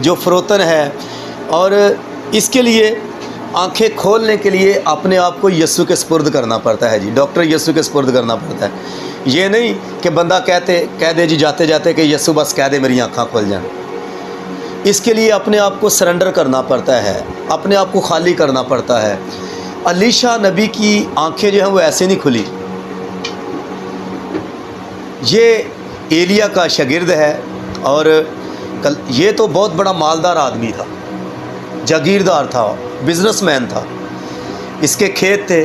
جو فروتن ہے، اور اس کے لیے آنکھیں کھولنے کے لیے اپنے آپ کو یسوع کے سپرد کرنا پڑتا ہے جی، ڈاکٹر یسوع کے سپرد کرنا پڑتا ہے۔ یہ نہیں کہ بندہ کہہ دے جی جاتے جاتے کہ یسوع بس کہہ دے میری آنکھیں کھل جائیں۔ اس کے لیے اپنے آپ کو سرنڈر کرنا پڑتا ہے، اپنے آپ کو خالی کرنا پڑتا ہے۔ الیشا نبی کی آنکھیں جو ہیں وہ ایسے نہیں کھلی۔ یہ ایلیا کا شاگرد ہے، اور یہ تو بہت بڑا مالدار آدمی تھا، جاگیردار تھا، بزنس مین تھا، اس کے کھیت تھے،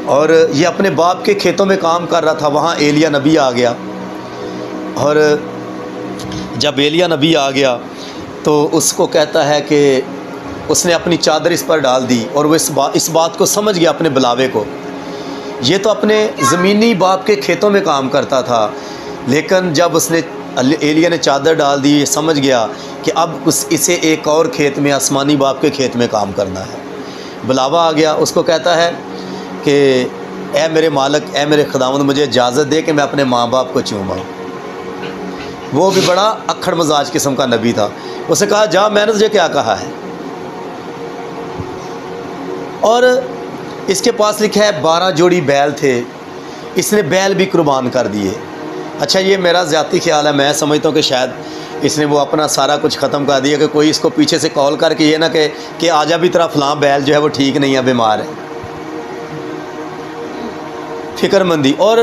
اور یہ اپنے باپ کے کھیتوں میں کام کر رہا تھا۔ وہاں ایلیا نبی آ گیا، اور جب ایلیا نبی آ گیا تو اس کو کہتا ہے کہ اس نے اپنی چادر اس پر ڈال دی، اور وہ اس بات کو سمجھ گیا اپنے بلاوے کو۔ یہ تو اپنے زمینی باپ کے کھیتوں میں کام کرتا تھا، لیکن جب ایلیا نے چادر ڈال دی، یہ سمجھ گیا کہ اب اسے ایک اور کھیت میں، آسمانی باپ کے کھیت میں کام کرنا ہے۔ بلاوا آ گیا، اس کو کہتا ہے کہ اے میرے مالک، اے میرے خداوند، مجھے اجازت دے کہ میں اپنے ماں باپ کو چوماؤں۔ وہ بھی بڑا اکھڑ مزاج قسم کا نبی تھا۔ اس نے کہا جا، میں نے تجھے کیا کہا ہے؟ اور اس کے پاس لکھا ہے 12 جوڑی بیل تھے، اس نے بیل بھی قربان کر دیے۔ اچھا، یہ میرا ذاتی خیال ہے، میں سمجھتا ہوں کہ شاید اس نے وہ اپنا سارا کچھ ختم کر دیا، کہ کوئی اس کو پیچھے سے کال کر کے یہ نہ کہ آجا بھی طرح فلاں بیل جو ہے وہ ٹھیک نہیں ہے، بیمار ہے۔ فکر مندی۔ اور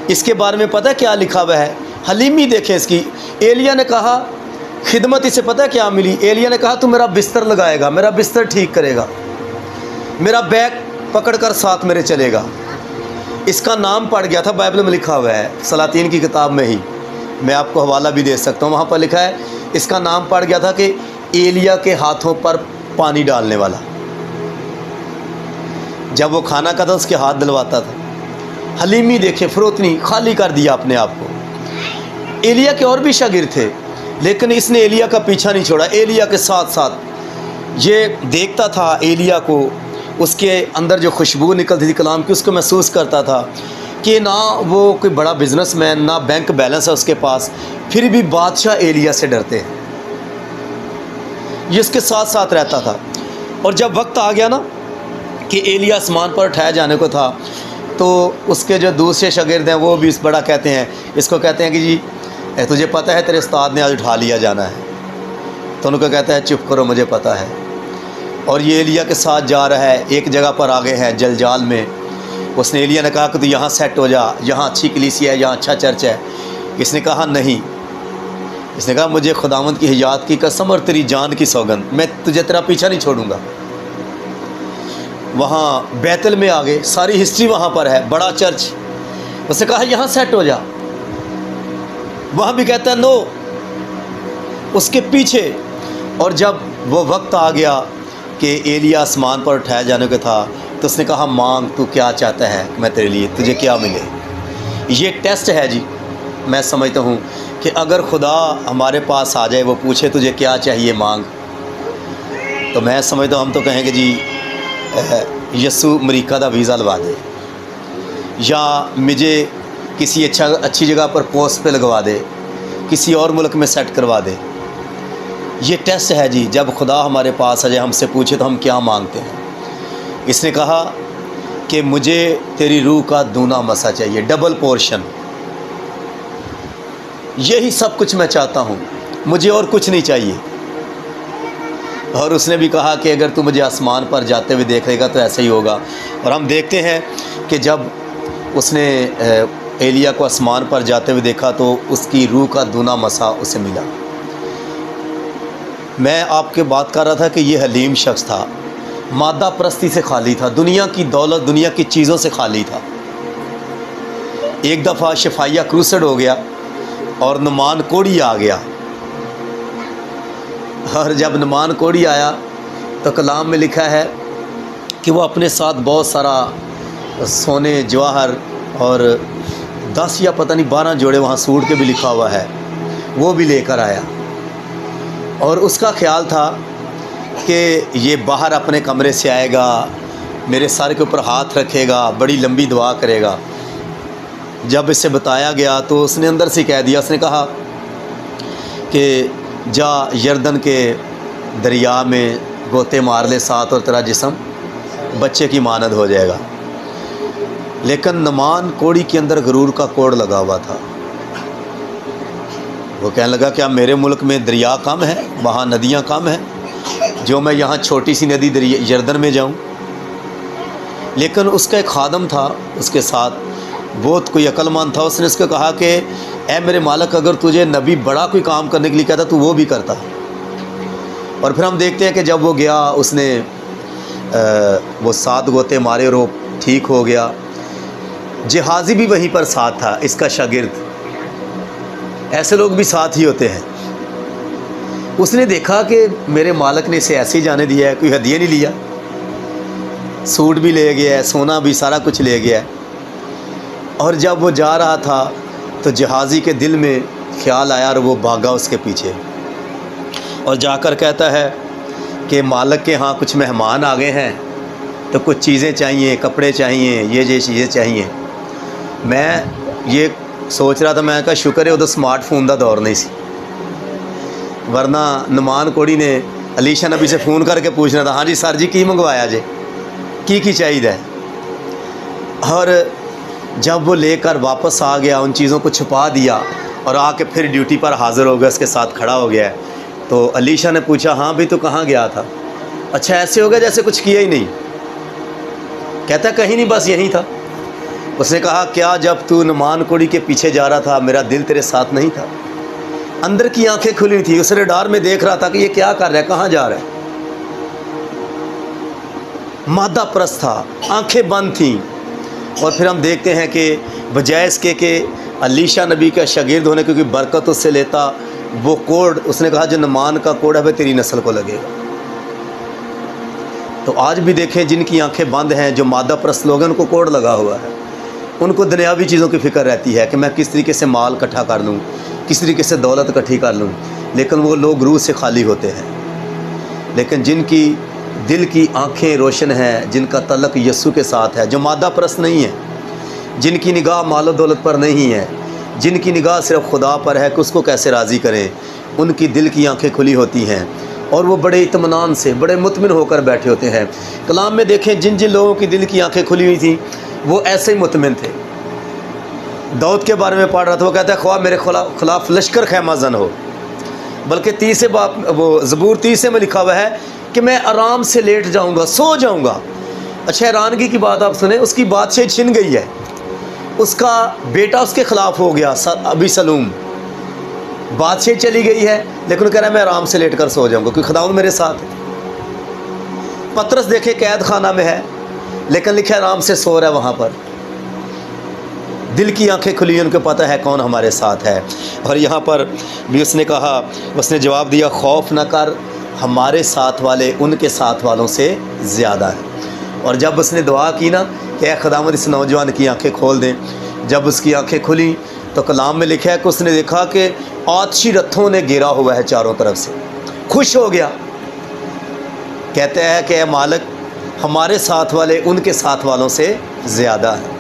اس کے بارے میں پتہ کیا لکھا ہوا ہے؟ حلیمی دیکھیں اس کی۔ ایلیا نے کہا، خدمت اسے پتہ کیا ملی؟ ایلیا نے کہا تو میرا بستر لگائے گا، میرا بستر ٹھیک کرے گا، میرا بیگ پکڑ کر ساتھ میرے چلے گا۔ اس کا نام پڑ گیا تھا، بائبل میں لکھا ہوا ہے، سلاطین کی کتاب میں ہی، میں آپ کو حوالہ بھی دے سکتا ہوں، وہاں پر لکھا ہے اس کا نام پڑ گیا تھا کہ ایلیا کے ہاتھوں پر پانی ڈالنے والا۔ جب وہ کھانا کھاتا تھا اس کے ہاتھ دلواتا تھا۔ حلیمی دیکھے، فروتنی، خالی کر دیا اپنے آپ کو۔ ایلیا کے اور بھی شاگرد تھے، لیکن اس نے ایلیا کا پیچھا نہیں چھوڑا، ایلیا کے ساتھ ساتھ یہ دیکھتا تھا ایلیا کو، اس کے اندر جو خوشبو نکلتی تھی کلام کی، اس کو محسوس کرتا تھا کہ نہ وہ کوئی بڑا بزنس مین، نہ بینک بیلنس ہے اس کے پاس، پھر بھی بادشاہ ایلیا سے ڈرتے ہیں۔ یہ اس کے ساتھ ساتھ رہتا تھا۔ اور جب وقت آ گیا نا کہ ایلیا آسمان پر اٹھایا جانے کو تھا، تو اس کے جو دوسرے شاگرد ہیں وہ بھی اس بڑا کہتے ہیں، اس کو کہتے ہیں کہ جی تجھے پتہ ہے تیرے استاد نے آج اٹھا لیا جانا ہے؟ تو ان کو کہتا ہے چپ کرو، مجھے پتہ ہے۔ اور یہ ایلیا کے ساتھ جا رہا ہے، ایک جگہ پر آگے ہے جلجال میں۔ اس نے ایلیا نے کہا کہ تو یہاں سیٹ ہو جا، یہاں اچھی کلیسیا ہے، یہاں اچھا چرچ ہے۔ اس نے کہا نہیں، اس نے کہا مجھے خداوند کی حیات کی قسم اور تیری جان کی سوگند، میں تجھے تیرا پیچھا نہیں چھوڑوں گا۔ وہاں بیتل میں آگے، ساری ہسٹری وہاں پر ہے، بڑا چرچ۔ اس نے کہا یہاں سیٹ ہو جا، وہاں بھی کہتا ہے نو، اس کے پیچھے۔ اور جب وہ وقت آ گیا کہ ایلیا آسمان پر اٹھایا جانے کا تھا، تو اس نے کہا مانگ، تو کیا چاہتا ہے میں تیرے لیے، تجھے کیا ملے؟ یہ ٹیسٹ ہے جی۔ میں سمجھتا ہوں کہ اگر خدا ہمارے پاس آ جائے، وہ پوچھے تجھے کیا چاہیے مانگ، تو میں سمجھتا ہوں ہم تو کہیں گے جی یسوع امریکہ دا ویزا لگوا دے، یا مجھے کسی اچھی جگہ پر پوسٹ پہ لگوا دے، کسی اور ملک میں سیٹ کروا دے۔ یہ ٹیسٹ ہے جی، جب خدا ہمارے پاس آ جائے، ہم سے پوچھے تو ہم کیا مانگتے ہیں۔ اس نے کہا کہ مجھے تیری روح کا دونا مسا چاہیے، ڈبل پورشن، یہی سب کچھ میں چاہتا ہوں، مجھے اور کچھ نہیں چاہیے۔ اور اس نے بھی کہا کہ اگر تو مجھے آسمان پر جاتے ہوئے دیکھے گا تو ایسا ہی ہوگا۔ اور ہم دیکھتے ہیں کہ جب اس نے ایلیا کو آسمان پر جاتے ہوئے دیکھا تو اس کی روح کا دونا مسا اسے ملا۔ میں آپ کے بات کر رہا تھا کہ یہ حلیم شخص تھا، مادہ پرستی سے خالی تھا، دنیا کی دولت، دنیا کی چیزوں سے خالی تھا۔ ایک دفعہ شفائیہ کروسڈ ہو گیا اور نعمان کوڑی آ گیا، اور جب نعمان کوڑی آیا تو کلام میں لکھا ہے کہ وہ اپنے ساتھ بہت سارا سونے جواہر اور 10 یا پتہ نہیں 12 جوڑے وہاں سوٹ کے بھی لکھا ہوا ہے، وہ بھی لے کر آیا۔ اور اس کا خیال تھا کہ یہ باہر اپنے کمرے سے آئے گا، میرے سر کے اوپر ہاتھ رکھے گا، بڑی لمبی دعا کرے گا۔ جب اسے بتایا گیا تو اس نے اندر سے کہہ دیا، اس نے کہا کہ جا یردن کے دریا میں گوتے مار لے ساتھ اور تیرا جسم بچے کی مانند ہو جائے گا۔ لیکن نعمان کوڑی کے اندر غرور کا کوڑ لگا ہوا تھا۔ وہ کہنے لگا کہ اب میرے ملک میں دریا کم ہے، وہاں ندیاں کم ہیں، جو میں یہاں چھوٹی سی ندی یردن میں جاؤں۔ لیکن اس کا ایک خادم تھا اس کے ساتھ، بہت کوئی عقل مند تھا، اس نے اس کو کہا کہ اے میرے مالک، اگر تجھے نبی بڑا کوئی کام کرنے کے لیے کہتا تو وہ بھی کرتا۔ اور پھر ہم دیکھتے ہیں کہ جب وہ گیا، اس نے وہ 7 گوتے مارے اور وہ ٹھیک ہو گیا۔ جہازی بھی وہیں پر ساتھ تھا، اس کا شاگرد، ایسے لوگ بھی ساتھ ہی ہوتے ہیں۔ اس نے دیکھا کہ میرے مالک نے اسے ایسے ہی جانے دیا ہے، کوئی ہدیہ نہیں لیا، سوٹ بھی لے گیا ہے، سونا بھی، سارا کچھ لے گیا ہے۔ اور جب وہ جا رہا تھا تو جہازی کے دل میں خیال آیا اور وہ بھاگا اس کے پیچھے، اور جا کر کہتا ہے کہ مالک کے ہاں کچھ مہمان آ گئے ہیں، تو کچھ چیزیں چاہیے، کپڑے چاہیے، یہ چیزیں چاہیے۔ میں یہ سوچ رہا تھا، میں کہا شکر ہے ادھر سمارٹ فون دا دور نہیں سی، ورنہ نعمان کوڑی نے علیشا نبی سے فون کر کے پوچھنا تھا، ہاں جی سر جی کی منگوایا جے، کی چاہیے ہے۔ اور جب وہ لے کر واپس آ گیا، ان چیزوں کو چھپا دیا اور آ کے پھر ڈیوٹی پر حاضر ہو گیا، اس کے ساتھ کھڑا ہو گیا ہے۔ تو علیشا نے پوچھا، ہاں بھی تو کہاں گیا تھا؟ اچھا ایسے ہو گیا جیسے کچھ کیا ہی نہیں۔ کہتا ہے کہیں نہیں، بس یہیں تھا۔ اس نے کہا کیا جب تو نعمان کوڑی کے پیچھے جا رہا تھا میرا دل تیرے ساتھ نہیں تھا؟ اندر کی آنکھیں کھلی تھی، اس نے ڈار میں دیکھ رہا تھا کہ یہ کیا کر رہا ہے، کہاں جا رہا ہے۔ مادہ پرست تھا، آنکھیں بند تھیں۔ اور پھر ہم دیکھتے ہیں کہ بجائے اس کے کہ علیشا نبی کا شاگرد ہونے کیونکہ برکت اس سے لیتا، وہ کوڑ اس نے کہا جو نعمان کا کوڑ ہے وہ تیری نسل کو لگے گا۔ تو آج بھی دیکھیں جن کی آنکھیں بند ہیں، جو مادہ پرست لوگ ہیں، ان کو کوڑ لگا ہوا ہے، ان کو دنیاوی چیزوں کی فکر رہتی ہے کہ میں کس طریقے سے مال اکٹھا کر لوں، کس طریقے سے دولت اکٹھی کر لوں، لیکن وہ لوگ روح سے خالی ہوتے ہیں۔ لیکن جن کی دل کی آنکھیں روشن ہیں، جن کا تعلق یسوع کے ساتھ ہے، جو مادہ پرست نہیں ہے، جن کی نگاہ مال و دولت پر نہیں ہے، جن کی نگاہ صرف خدا پر ہے کہ اس کو کیسے راضی کریں، ان کی دل کی آنکھیں کھلی ہوتی ہیں اور وہ بڑے اطمینان سے، بڑے مطمئن ہو کر بیٹھے ہوتے ہیں۔ کلام میں دیکھیں جن جن لوگوں کی دل کی آنکھیں کھلی ہوئی تھیں وہ ایسے ہی مطمئن تھے۔ داؤد کے بارے میں پڑھ رہا تھا، وہ کہتا ہے خواہ میرے خلاف لشکر خیمہ زن ہو، بلکہ 30 وہ زبور 30 میں لکھا ہوا ہے کہ میں آرام سے لیٹ جاؤں گا، سو جاؤں گا۔ اچھا حیرانگی کی بات آپ سنیں، اس کی بادشاہی چھن گئی ہے، اس کا بیٹا اس کے خلاف ہو گیا، ابی سلوم، بادشاہی چلی گئی ہے، لیکن کہہ رہا ہے میں آرام سے لیٹ کر سو جاؤں گا کیونکہ خداوند میرے ساتھ ہے۔ پطرس دیکھے قید خانہ میں ہے، لیکن لکھا ہے آرام سے سو رہا ہے وہاں پر۔ دل کی آنکھیں کھلی، ان کو پتہ ہے کون ہمارے ساتھ ہے۔ اور یہاں پر بھی اس نے کہا، اس نے جواب دیا خوف نہ کر، ہمارے ساتھ والے ان کے ساتھ والوں سے زیادہ ہیں۔ اور جب اس نے دعا کی نا کہ اے خداوند اس نوجوان کی آنکھیں کھول دیں، جب اس کی آنکھیں کھلیں تو کلام میں لکھا ہے کہ اس نے دیکھا کہ آتشی رتھوں نے گھیرا ہوا ہے چاروں طرف سے، خوش ہو گیا، کہتا ہے کہ اے مالک ہمارے ساتھ والے ان کے ساتھ والوں سے زیادہ ہیں۔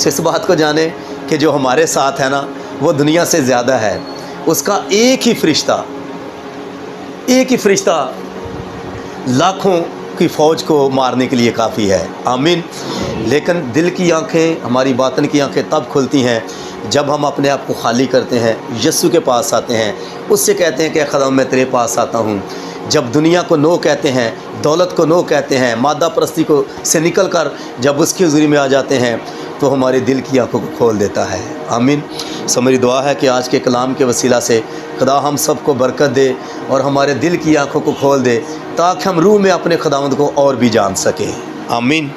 اس بات کو جانیں کہ جو ہمارے ساتھ ہے نا وہ دنیا سے زیادہ ہے۔ اس کا ایک ہی فرشتہ لاکھوں کی فوج کو مارنے کے لیے کافی ہے۔ آمین۔ لیکن دل کی آنکھیں، ہماری باطن کی آنکھیں تب کھلتی ہیں جب ہم اپنے آپ کو خالی کرتے ہیں، یسوع کے پاس آتے ہیں، اس سے کہتے ہیں کہ خداوند میں تیرے پاس آتا ہوں۔ جب دنیا کو نو کہتے ہیں، دولت کو نو کہتے ہیں، مادہ پرستی کو سے نکل کر جب اس کی حضوری میں آ جاتے ہیں تو ہمارے دل کی آنکھوں کو کھول دیتا ہے۔ آمین۔ میری دعا ہے کہ آج کے کلام کے وسیلہ سے خدا ہم سب کو برکت دے اور ہمارے دل کی آنکھوں کو کھول دے تاکہ ہم روح میں اپنے خداوند کو اور بھی جان سکیں۔ آمین۔